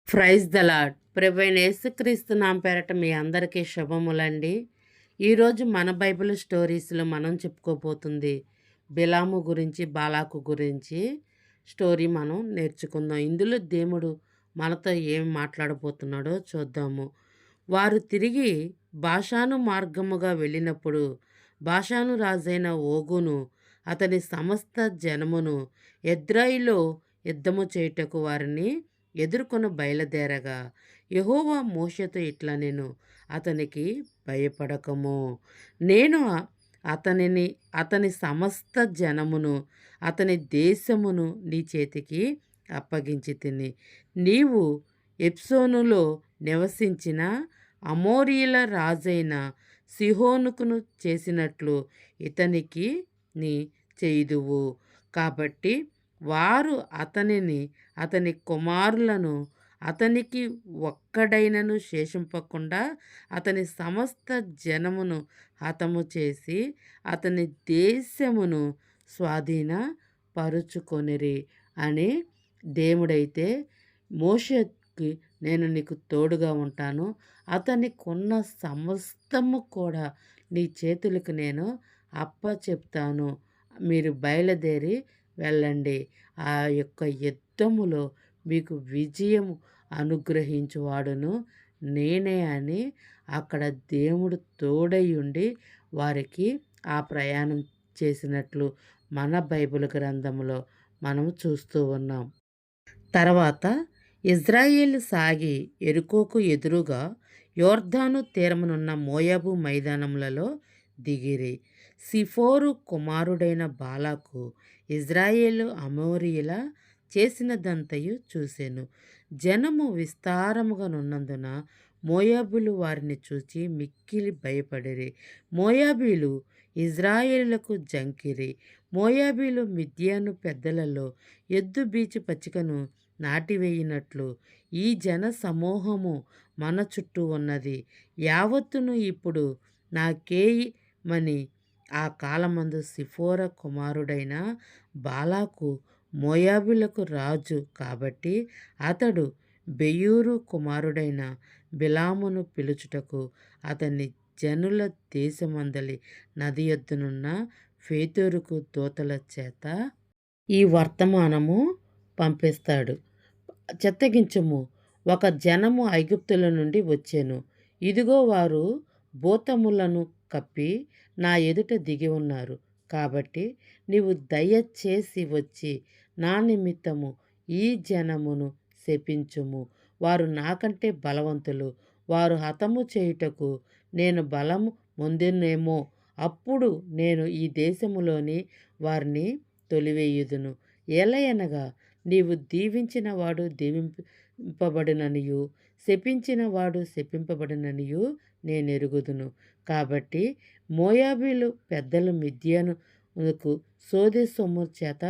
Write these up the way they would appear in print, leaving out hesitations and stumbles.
Praise the lord. ప్రభువైన యేసుక్రీస్తు నామం పేరట మీ అందరికీ శుభములండి. ఈరోజు మన బైబిల్ స్టోరీస్లో మనం చెప్పుకోబోతుంది బిలాము గురించి, బాలాకు గురించి స్టోరీ మనం నేర్చుకుందాం. ఇందులో దేవుడు మనతో ఏం మాట్లాడబోతున్నాడో చూద్దాము. వారు తిరిగి బాషాను మార్గముగా వెళ్ళినప్పుడు బాషాను రాజైన ఓగును అతని సమస్త జనమును ఎద్రాయిలో యుద్ధము చేయుటకు వారిని ఎదుర్కొని బయలుదేరగా యెహోవా మోషేతో ఇట్లా నేను అతనికి భయపడకము, నేను అతని సమస్త జనమును అతని దేశమును నీ చేతికి అప్పగించి తిని నీవు ఎప్సోనులో నివసించిన అమోరీల రాజైన సిహోనుకును చేసినట్లు ఇతనికి నీ చేయుదువు. కాబట్టి వారు అతని కుమారులను అతనికి ఒక్కడైనను శేషింపకుండా అతని సమస్త జనమును హతము చేసి అతని దేశమును స్వాధీనపరుచుకొనిరి అని దేవుడైతే మోషేకి నేను నీకు తోడుగా ఉంటాను, అతనికున్న సమస్తము కూడా నీ చేతులకు నేను అప్పచెప్తాను, మీరు బయలుదేరి వెళ్ళండి, ఆ యొక్క యుద్ధములో మీకు విజయం అనుగ్రహించువాడును నేనే అని అక్కడ దేవుడు తోడై ఉండి వారికి ఆ ప్రయాణం చేసినట్లు మన బైబిల్ గ్రంథంలో మనము చూస్తూ ఉన్నాం. తర్వాత ఇజ్రాయేలు సాగి ఎరుకోకు ఎదురుగా యోర్దాను తీరమునున్న మోయాబు మైదానములలో దిగిరి. సిఫోరు కుమారుడైన బాలాకు ఇజ్రాయేలు అమోరీయుల చేసినదంతయు చూసెను. జనము విస్తారముగా నున్నందున మోయాబీలు వారిని చూచి మిక్కిలి భయపడిరి. మోయాబీలు ఇజ్రాయేలులకు జంకిరి. మోయాబీలు మిద్యాను పెద్దలలో ఎద్దు బీచి పచ్చికను నాటివేయినట్లు ఈ జన సమూహము మన చుట్టూ ఉన్నది. యావత్తును ఇప్పుడు నాకేయమని ఆ కాలమందు సిఫోర కుమారుడైన బాలాకు మోయాబులకు రాజు కాబట్టి అతడు బెయూరు కుమారుడైన బిలామును పిలుచుటకు అతన్ని జనుల దేశమందలి నది యొద్దనున్న ఫేతోరుకు దూతల చేత ఈ వర్తమానము పంపిస్తాడు. చెత్తగించుము, ఒక జనము ఐగుప్తుల నుండి వచ్చెను, ఇదిగో వారు భూతములను కప్పి నా ఎదుట దిగి ఉన్నారు. కాబట్టి నీవు దయచేసి వచ్చి నా నిమిత్తము ఈ జనమును శపించుము. వారు నాకంటే బలవంతులు, వారు హతము చేయుటకు నేను బలము పొందినేమో. అప్పుడు నేను ఈ దేశములోని వారిని తొలివేయుదును. ఎలయనగా నీవు దీవించిన వాడు దీవింపబడిననియు శపించిన వాడు శపింపబడిననియు నేనెరుగుదును. కాబట్టి మోయాబీలు పెద్దలు మిద్యానుకు సోదె సొమ్ము చేత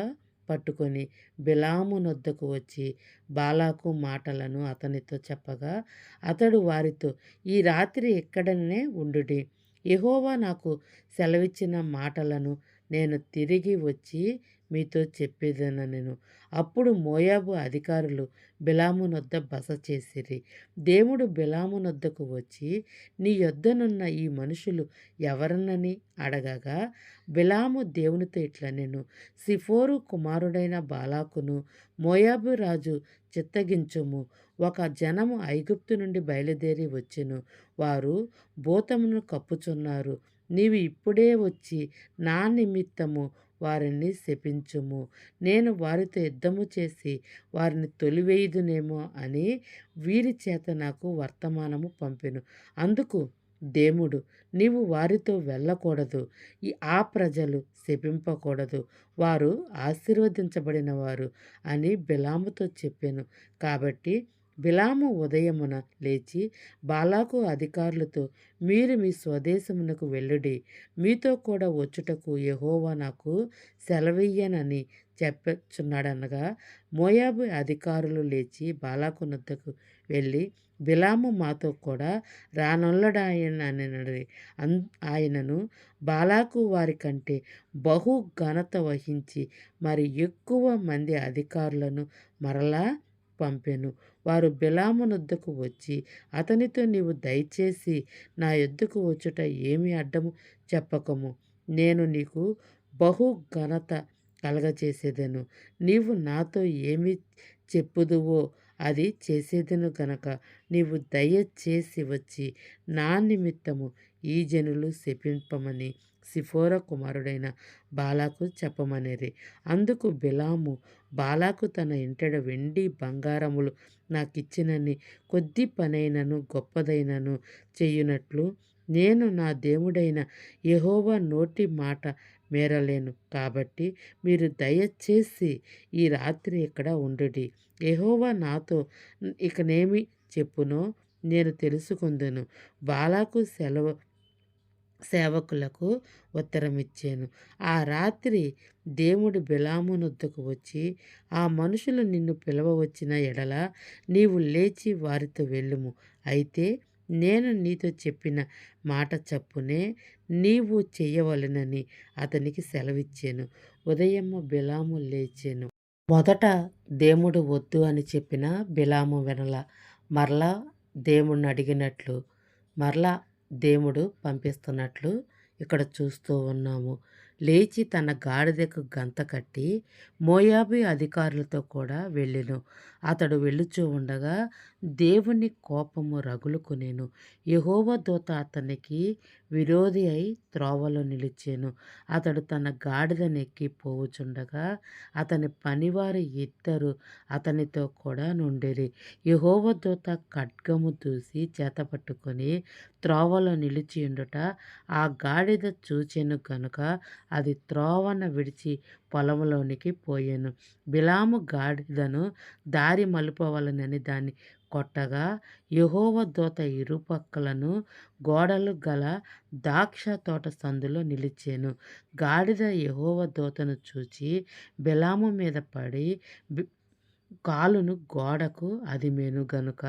పట్టుకొని బిలాము నొద్దకు వచ్చి బాలాకు మాటలను అతనితో చెప్పగా అతడు వారితో, ఈ రాత్రి ఇక్కడనే ఉండుడి, యెహోవా నాకు సెలవిచ్చిన మాటలను నేను తిరిగి వచ్చి మీతో చెప్పేదనెను. అప్పుడు మోయాబు అధికారులు బిలాము నొద్ద బస చేసిరి. దేవుడు బిలాము నొద్దకు వచ్చి నీ యొద్దనున్న ఈ మనుషులు ఎవరనని అడగగా బిలాము దేవునితో ఇట్లనెను, సిఫోరు కుమారుడైన బాలాకును మోయాబు రాజు చిత్తగించుము, ఒక జనము ఐగుప్తు నుండి బయలుదేరి వచ్చెను, వారు భూతమును కప్పుచున్నారు, నీవు ఇప్పుడే వచ్చి నా నిమిత్తము వారిని శపించుము, నేను వారితో యుద్ధము చేసి వారిని తొలివేయుదునేమో అని వీరి చేత నాకు వర్తమానము పంపెను. అందుకు దేవుడు, నీవు వారితో వెళ్ళకూడదు, ఆ ప్రజలు శపింపకూడదు, వారు ఆశీర్వదించబడిన వారు అని బిలాముతో చెప్పాను. కాబట్టి బిలాము ఉదయమున లేచి బాలాకు అధికారులతో, మీరు మీ స్వదేశమునకు వెళ్ళుడి, మీతో కూడా వచ్చుటకు యెహోవా నాకు సెలవియ్యనని చెప్పుచున్నాడనగా మోయాబు అధికారులు లేచి బాలాకు నొద్దకు వెళ్ళి, బిలాము మాతో కూడా రానొల్లడాయనని ఆయనను బాలాకు వారి కంటే బహు ఘనత వహించి మరి ఎక్కువ మంది అధికారులను మరలా పంపెను. వారు బిలామునొద్దకు వచ్చి అతనితో, నీవు దయచేసి నా యొద్దకు వచ్చుట ఏమి అడ్డము చెప్పకము. నేను నీకు బహు ఘనత కలగచేసేదను. నీవు నాతో ఏమి చెప్పుదువో అది చేసేదను గనక నీవు దయచేసి వచ్చి నా నిమిత్తము ఈ జనులు శపింపమని సిఫోరా కుమారుడైన బాలాకు చెప్పమనిరి. అందుకు బిలాము, బాలాకు తన ఇంటెడ వెండి బంగారములు నాకిచ్చినన్ని కొద్ది పనైనను గొప్పదైనను చెయ్యునట్లు నేను నా దేవుడైన యెహోవా నోటి మాట మేరలేను. కాబట్టి మీరు దయచేసి ఈ రాత్రి ఇక్కడ ఉండుడి. యెహోవా నాతో ఇకనేమి చెప్పునో నేను తెలుసుకొందును. బాలాకు సేవకులకు ఉత్తరమిచ్చాను. ఆ రాత్రి దేవుడు బిలామునొద్దకు వచ్చి, ఆ మనుషులు నిన్ను పిలవవచ్చిన ఎడల నీవు లేచి వారితో వెళ్ళుము. అయితే నేను నీతో చెప్పిన మాట చప్పునే నీవు చెయ్యవలెనని అతనికి సెలవిచ్చాను. ఉదయము బిలాము లేచెను. మొదట దేవుడు వద్దు అని చెప్పిన బిలాము వినల. మరలా దేవుణ్ణి అడిగినట్లు, మరలా దేవుడు పంపిస్తున్నట్లు ఇక్కడ చూస్తూ ఉన్నాము. లేచి తన గాడిదకు గంత కట్టి మోయాబీ అధికారులతో కూడా వెళ్ళెను. అతడు వెళ్ళుచూ ఉండగా దేవుని కోపము రగులుకొనెను. యెహోవా దూత అతనికి విరోధి అయి త్రోవలో నిలిచెను. అతడు తన గాడిదనెక్కి పోవుచుండగా అతని పనివారు ఇద్దరు అతనితో కూడా నుండిరి. యెహోవా దూత ఖడ్గము దూసి చేతపట్టుకొని త్రోవలో నిలిచియుండుట ఆ గాడిద చూచెను గనుక అది త్రోవన విడిచి పొలంలోనికి పోయెను. బిలాము గాడిదను దారి మలుపవలెనని దాన్ని కొట్టగా యెహోవా దూత ఇరుపక్కలను గోడలు గల ద్రాక్ష తోట సందులో నిలిచెను. గాడిద యెహోవా దూతను చూచి బిలాము మీద పడి కాలును గోడకు అదిమెను గనుక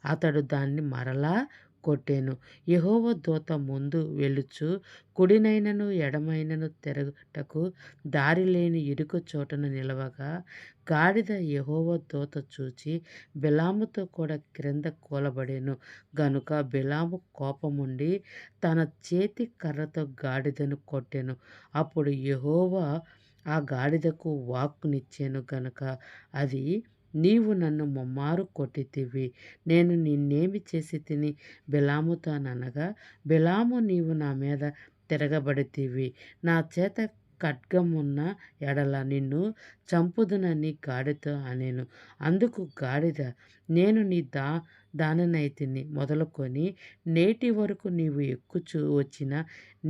అతడు దాన్ని మరలా కొట్టెను. యెహోవా దూత ముందు వెళ్ళుచు కుడినైనను ఎడమైనను తిరుగుటకు దారి లేని ఇరుకు చోటన నిలవగా గాడిద యెహోవా దూత చూచి బిలాముతో కూడా క్రింద కూలబడెను గనుక బిలాము కోపముండి తన చేతి కర్రతో గాడిదను కొట్టెను. అప్పుడు యెహోవా ఆ గాడిదకు వాక్కునిచ్చెను గనుక అది, నీవు నన్ను ముమ్మారు కొట్టితివి, నేను నిన్నేమి చేసి తిని బిలాముతో అనగా, బిలాము నీవు నా మీద తిరగబడితివి, నా చేత ఖడ్గమున్న ఎడల నిన్ను చంపుదునని గాడిదతో అనెను. అందుకు గాడిద, నేను నీ దాననైతిని మొదలుకొని నేటి వరకు నీవు ఎక్కుచూ వచ్చిన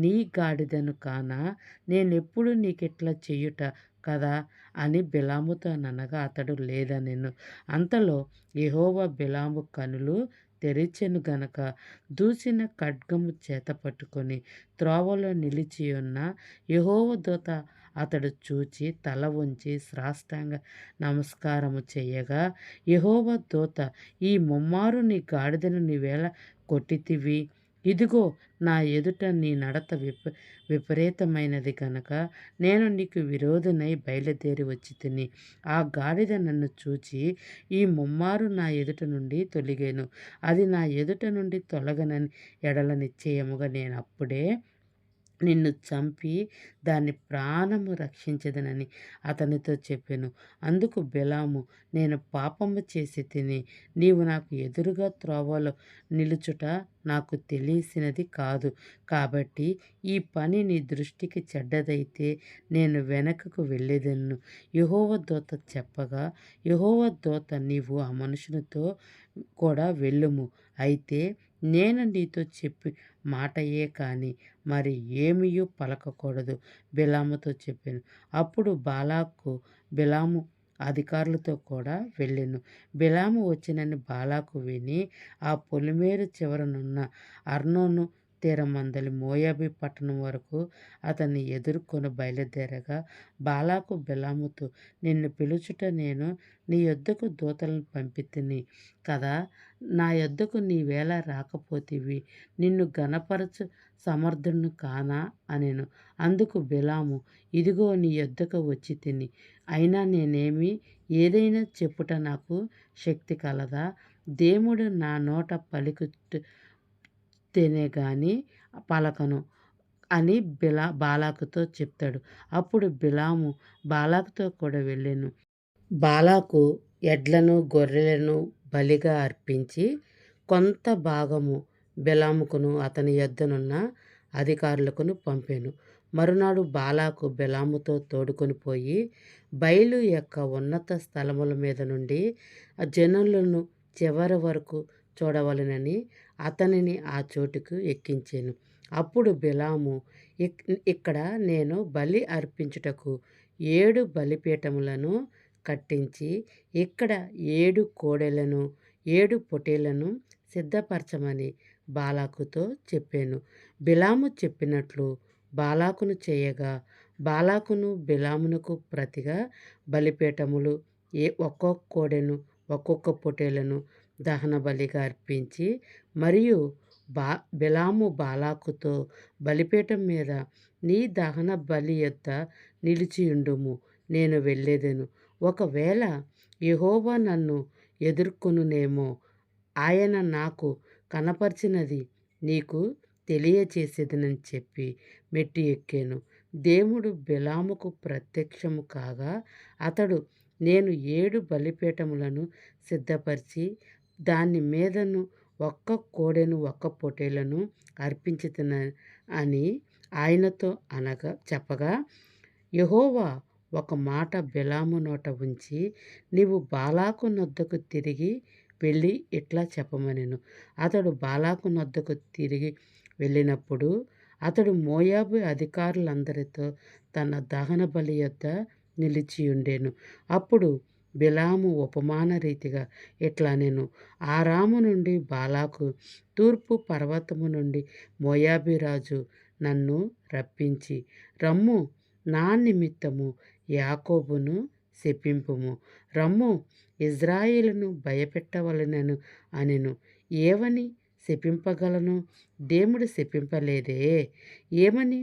నీ గాడిదను కానా, నేనెప్పుడు నీకిట్లా చెయ్యుట కదా అని బిలాముతో అనగా అతడు లేదనెను. అంతలో యెహోవా బిలాము కనులు తెరిచెను గనక దూసిన ఖడ్గము చేత పట్టుకొని త్రోవలో నిలిచియున్న యెహోవా దూత అతడు చూచి తల వంచి సాష్టాంగ నమస్కారము చేయగా యెహోవా దూత, ఈ ముమ్మారు నీ గాడిదను నీవేళ కొట్టితివి? ఇదిగో నా ఎదుట నీ నడత విపరీతమైనది గనక నేను నీకు విరోధినై బయలుదేరి వచ్చితిని. ఆ గాడిద నన్ను చూచి ఈ ముమ్మారు నా ఎదుట నుండి తొలగెను. అది నా ఎదుట నుండి తొలగనని ఎడల నిశ్చయముగా నేను అప్పుడే నిన్ను చంపి దాని ప్రాణము రక్షించదనని అతనితో చెప్పెను. అందుకు బిలాము, నేను పాపము చేసి తిని నీవు నాకు ఎదురుగా త్రోవలో నిలుచుట నాకు తెలిసినది కాదు. కాబట్టి ఈ పని నీ దృష్టికి చెడ్డదైతే నేను వెనకకు వెళ్ళేదను. యెహోవా దూత చెప్పగా యెహోవా దూత, నీవు ఆ మనుషునితో కూడా వెళ్ళుము. అయితే నేను నీతో చెప్పి మాటయే కాని మరి ఏమీయూ పలకకూడదు బిలాముతో చెప్పాను. అప్పుడు బాలాకు బిలాము అధికారులతో కూడా వెళ్ళెను. బిలాము వచ్చినని బాలాకు విని ఆ పొలిమేరు చివరనున్న అర్నోను తీరమందలి మోయాబీ పట్టణం వరకు అతన్ని ఎదుర్కొని బయలుదేరగా బాలాకు బిలాముతో, నిన్ను పిలుచుట నేను నీ యొద్దకు దూతలను పంపితిని కదా, నా యొద్దకు నీవేళ రాకపోతివి, నిన్ను ఘనపరచు సమర్థుడును కానా అనెను. అందుకు బిలాము, ఇదిగో నీ యొద్దకు వచ్చి తిని, అయినా ఏదైనా చెప్పుట నాకు శక్తి కలదా? దేవుడు నా నోట పలికితేనే గాని పలకను అని బాలాకుతో చెప్తాడు. అప్పుడు బిలాము బాలాకుతో కూడా వెళ్ళెను. బాలాకు ఎడ్లను గొర్రెలను బలిగా అర్పించి కొంత భాగము బిలాముకును అతని యొద్దనున్న అధికారులకును పంపెను. మరునాడు బాలాకు బిలాముతో తోడుకొని పోయి బయలు యొక్క ఉన్నత స్థలముల మీద నుండి ఆ జనులను చివరి వరకు చూడవలెనని అతనిని ఆ చోటుకు ఎక్కించెను. అప్పుడు బిలాము, ఇక్కడ నేను బలి అర్పించుటకు 7 బలిపీఠములను కట్టించి ఇక్కడ 7 కోడెలను 7 పొట్టేళ్లను సిద్ధపరచమని బాలాకుతో చెప్పాను. బిలాము చెప్పినట్లు బాలాకును చేయగా బాలాకును బిలామునకు ప్రతిగా బలిపీఠములు ఒక్కొక్క కోడెను ఒక్కొక్క పొట్టేలను దహన బలిగా అర్పించి, మరియు బిలాము బాలాకుతో, బలిపీఠం మీద నీ దహన బలి యొద్ద నిలిచియుండుము, నేను వెళ్ళేదెను. ఒకవేళ యెహోవా నన్ను ఎదుర్కొనునేమో, ఆయన నాకు కనపరిచినది నీకు తెలియచేసేదనని చెప్పి మెట్టు ఎక్కాను. దేవుడు బిలాముకు ప్రత్యక్షము కాగా అతడు, నేను 7 బలిపీఠములను సిద్ధపరిచి దాని మీదను ఒక్క కోడెను ఒక్క పొట్టేలను అర్పించుతున్న అని ఆయనతో చెప్పగా, యెహోవా ఒక మాట బిలాము నోట ఉంచి, నీవు బాలాకు నొద్దకు తిరిగి వెళ్ళి ఇట్లా చెప్పమనెను. అతడు బాలాకు నొద్దకు తిరిగి వెళ్ళినప్పుడు అతడు మోయాబు అధికారులందరితో తన దహన బలి యొద్ద నిలిచియుండెను. అప్పుడు బిలాము ఉపమాన రీతిగా ఇట్లా నేను, ఆరాము నుండి బాలాకు తూర్పు పర్వతము నుండి మోయాబీరాజు నన్ను రప్పించి, రమ్ము నా నిమిత్తము యాకోబును శపింపుము, రమ్ము ఇజ్రాయేలును భయపెట్టవలెనను అనెను. ఏమని శపింపగలను? దేవుడు శపింపలేదే. ఏమని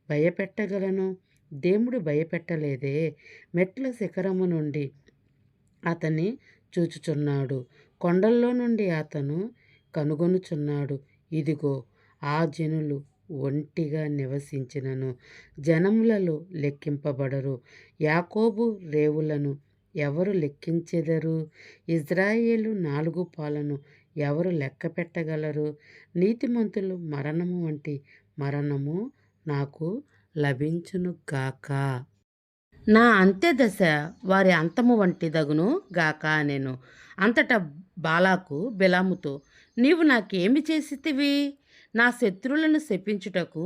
భయపెట్టగలను? దేవుడు భయపెట్టలేదే. మెట్ల శిఖరము నుండి అతన్ని చూచుచున్నాడు, కొండల్లో నుండి అతను కనుగొనుచున్నాడు. ఇదిగో ఆ జనులు ఒంటిగా నివసించినను జనములలో లెక్కింపబడరు. యాకోబు రేవులను ఎవరు లెక్కించెదరు? ఇజ్రాయేలు 4 పాలను ఎవరు లెక్క పెట్టగలరు? నీతిమంతులు మరణము వంటి మరణము నాకు లభించును గాక. నా అంత్యదశ వారి అంతము వంటి దగును గాక అనెను. అంతటా బాలాకు బిలాముతో, నీవు నాకేమి చేసితివి? నా శత్రువులను శపించుటకు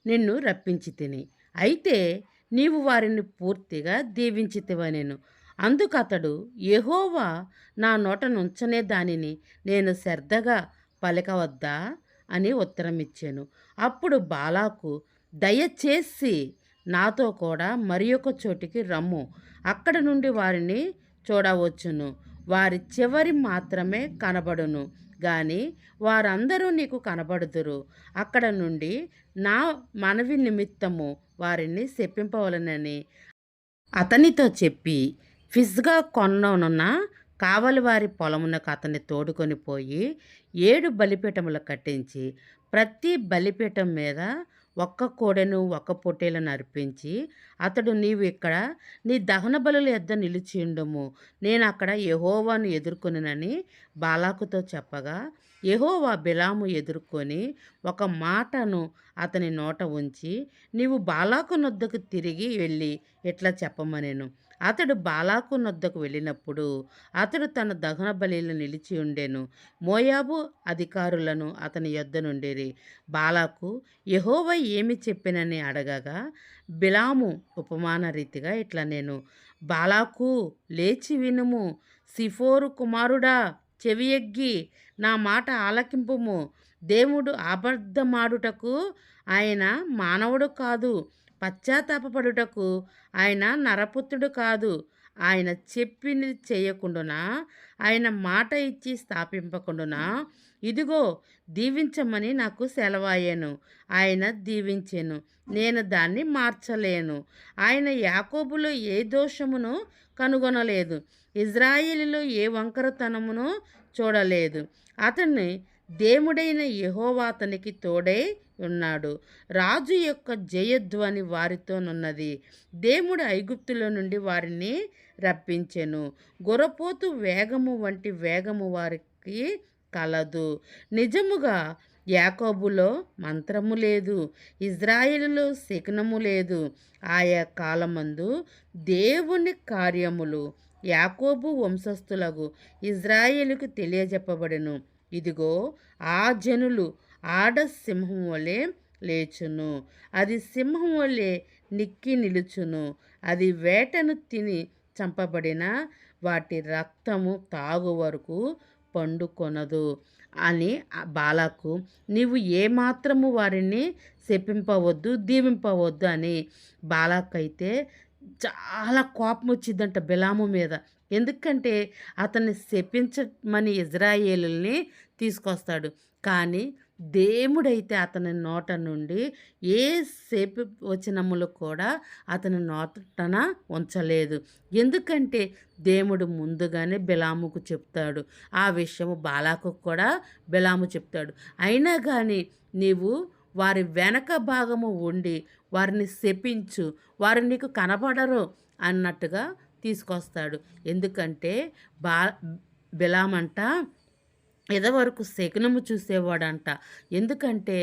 నిన్ను రప్పించి తిని, అయితే నీవు వారిని పూర్తిగా దీవించితివనెను. అందుకు అతడు, యెహోవా నా నోట నుంచనే దానిని నేను శ్రద్ధగా పలకవద్దా అని ఉత్తరమిచ్చాను. అప్పుడు బాలాకు, దయచేసి నాతో కూడా మరి ఒక చోటికి రమ్ము, అక్కడ నుండి వారిని చూడవచ్చును, వారి చివరి మాత్రమే కనబడును గాని వారందరూ నీకు కనబడుదురు. అక్కడ నుండి నా మనవి నిమిత్తము వారిని శపింపవలనని అతనితో చెప్పి, ఫిస్గా కొననున్న కావలి వారి పొలమునకు అతన్ని తోడుకొని పోయి 7 బలిపీఠములు కట్టించి ప్రతి బలిపీఠం మీద ఒక్క కోడెను ఒక్క పొట్టేలను అర్పించి, అతడు, నీవు ఇక్కడ నీ దహన బలుల యొద్ద నిలిచియుండుము, నేను అక్కడ యెహోవాను ఎదుర్కొనని బాలాకుతో చెప్పగా, యెహోవా బిలాము ఎదుర్కొని ఒక మాటను అతని నోట ఉంచి, నీవు బాలాకు నొద్దకు తిరిగి వెళ్ళి ఇట్లా చెప్పమనెను. అతడు బాలాకు నొద్దకు వెళ్ళినప్పుడు అతడు తన దహన బలిలో నిలిచి ఉండెను. మోయాబు అధికారులను అతని యొద్ద నుండిరి. బాలాకు యెహోవా ఏమి చెప్పినని అడగగా, బిలాము ఉపమాన రీతిగా ఇట్లా నేను, బాలాకు లేచి వినుము, సిఫోరు కుమారుడా, చెవియొగ్గి నా మాట ఆలకింపుము. దేవుడు అబద్ధమాడుటకు ఆయన మానవుడు కాదు, పశ్చాత్తాపపడుటకు ఆయన నరపుత్రుడు కాదు. ఆయన చెప్పింది చేయకుండునా, ఆయన మాట ఇచ్చి స్థాపింపకుండునా, ఇదిగో దీవించమని నాకు సెలవాయెను. ఆయన దీవించెను, నేను దాన్ని మార్చలేను. ఆయన యాకోబులో ఏ దోషమును కనుగొనలేదు, ఇజ్రాయేలులో ఏ వంకరతనమును చూడలేదు. అతన్ని దేవుడైన యెహోవా అతనికి తోడై ఉన్నాడు. రాజు యొక్క జయధ్వని వారితోనున్నది. దేవుడు ఐగుప్తులో నుండి వారిని రప్పించెను. గొర్రెపోతు వేగము వంటి వేగము వారికి కలదు. నిజముగా యాకోబులో మంత్రము లేదు, ఇజ్రాయేలులో శకునము లేదు. ఆయా కాలమందు దేవుని కార్యములు యాకోబు వంశస్థులకు ఇజ్రాయేలుకు తెలియజెప్పబడెను. ఇదిగో ఆ జనులు ఆడ సింహం వలె లేచును, అది సింహం వలె నిక్కి నిలుచును. అది వేటను తిని చంపబడిన వాటి రక్తము తాగు వరకు పండుకొనదు అని బాలాకు, నీవు ఏమాత్రము వారిని శపింపవద్దు, దీవింపవద్దు అని. బాలాకైతే చాలా కోపం వచ్చిందంట బిలాము మీద. ఎందుకంటే అతన్ని శపించమని ఇజ్రాయేలుల్ని తీసుకొస్తాడు. కానీ దేవుడైతే అతని నోట నుండి ఏ శపి వచనములు కూడా అతని నోటన ఉంచలేదు. ఎందుకంటే దేవుడు ముందుగానే బిలాముకు చెప్తాడు. ఆ విషయము బాలాకు కూడా బిలాము చెప్తాడు. అయినా కానీ నీవు వారి వెనక భాగము ఉండి వారిని శపించు, వారు నీకు కనపడరు అన్నట్టుగా తీసుకొస్తాడు. ఎందుకంటే బా బిలామంట ఇదివరకు శకునము చూసేవాడంట. ఎందుకంటే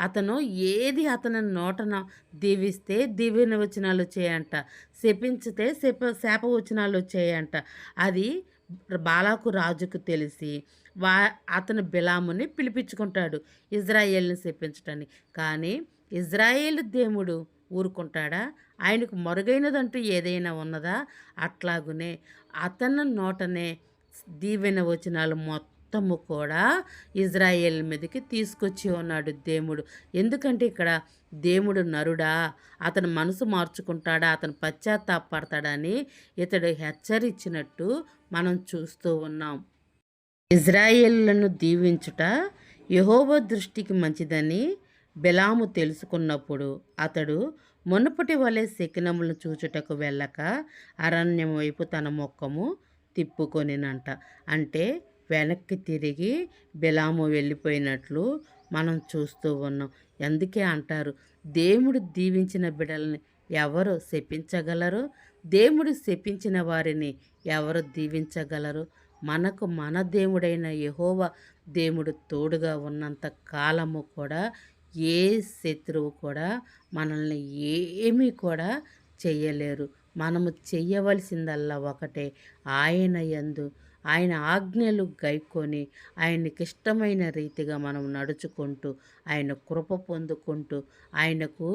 అతను ఏది అతని నోటన దీవిస్తే దీవెన వచనాలు వచ్చాయంట, శపించితే శాపవచనాలు వచ్చాయంట. అది బాలాకు రాజుకు తెలిసి అతను బిలాముని పిలిపించుకుంటాడు ఇజ్రాయేల్ని శపించటానికి. కానీ ఇజ్రాయేలు దేవుడు ఊరుకుంటాడా? ఆయనకు మరుగైనదంటూ ఏదైనా ఉన్నదా? అట్లాగునే అతని నోటనే దీవెన వచనాలు మొత్తము కూడా ఇజ్రాయేల్ మీదకి తీసుకొచ్చి ఉన్నాడు దేవుడు. ఎందుకంటే ఇక్కడ దేవుడు నరుడా, అతను మనసు మార్చుకుంటాడా, అతను పశ్చాత్తాపడతాడని ఇతడు హెచ్చరించినట్టు మనం చూస్తూ ఉన్నాం. ఇజ్రాయేలులను దీవించుట యెహోవా దృష్టికి మంచిదని బిలాము తెలుసుకున్నప్పుడు అతడు మునుపటి వలె శకునములను చూచుటకు వెళ్ళక అరణ్యం వైపు తన ముఖము తిప్పుకొనినంట. అంటే వెనక్కి తిరిగి బిలాము వెళ్ళిపోయినట్లు మనం చూస్తూ ఉన్నాం. అందుకే అంటారు, దేవుడు దీవించిన బిడ్డల్ని ఎవరు శపించగలరు? దేవుడు శపించిన వారిని ఎవరు దీవించగలరు? మనకు మన దేవుడైన యెహోవా దేవుడు తోడుగా ఉన్నంత కాలము కూడా ఏ శత్రువు కూడా మనల్ని ఏమీ కూడా చెయ్యలేరు. మనము చెయ్యవలసిందల్లా ఒకటే, ఆయన యందు ఆయన ఆజ్ఞలు గైకొని ఆయనకి ఇష్టమైన రీతిగా మనం నడుచుకుంటూ ఆయన కృప పొందుకుంటూ ఆయనకు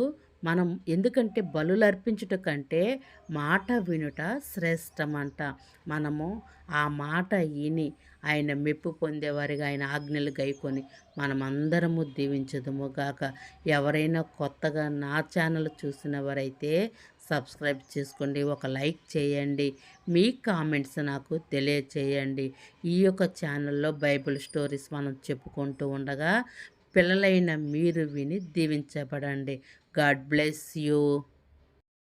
మనం, ఎందుకంటే బలులు అర్పించుట కంటే మాట వినుట శ్రేష్టమంట. మనము ఆ మాట విని ఆయన మెప్పు పొందేవారిగా ఆయన ఆజ్ఞలు గైకొని మనమందరము దీవించదుము గాక. ఎవరైనా కొత్తగా నా ఛానల్ చూసిన వారైతే సబ్స్క్రైబ్ చేసుకోండి, ఒక లైక్ చేయండి, మీ కామెంట్స్ నాకు తెలియచేయండి. ఈ యొక్క ఛానల్లో బైబిల్ స్టోరీస్ మనం చెప్పుకుంటూ ఉండగా పిల్లలైన మీరు విని దీవించబడండి. God bless you.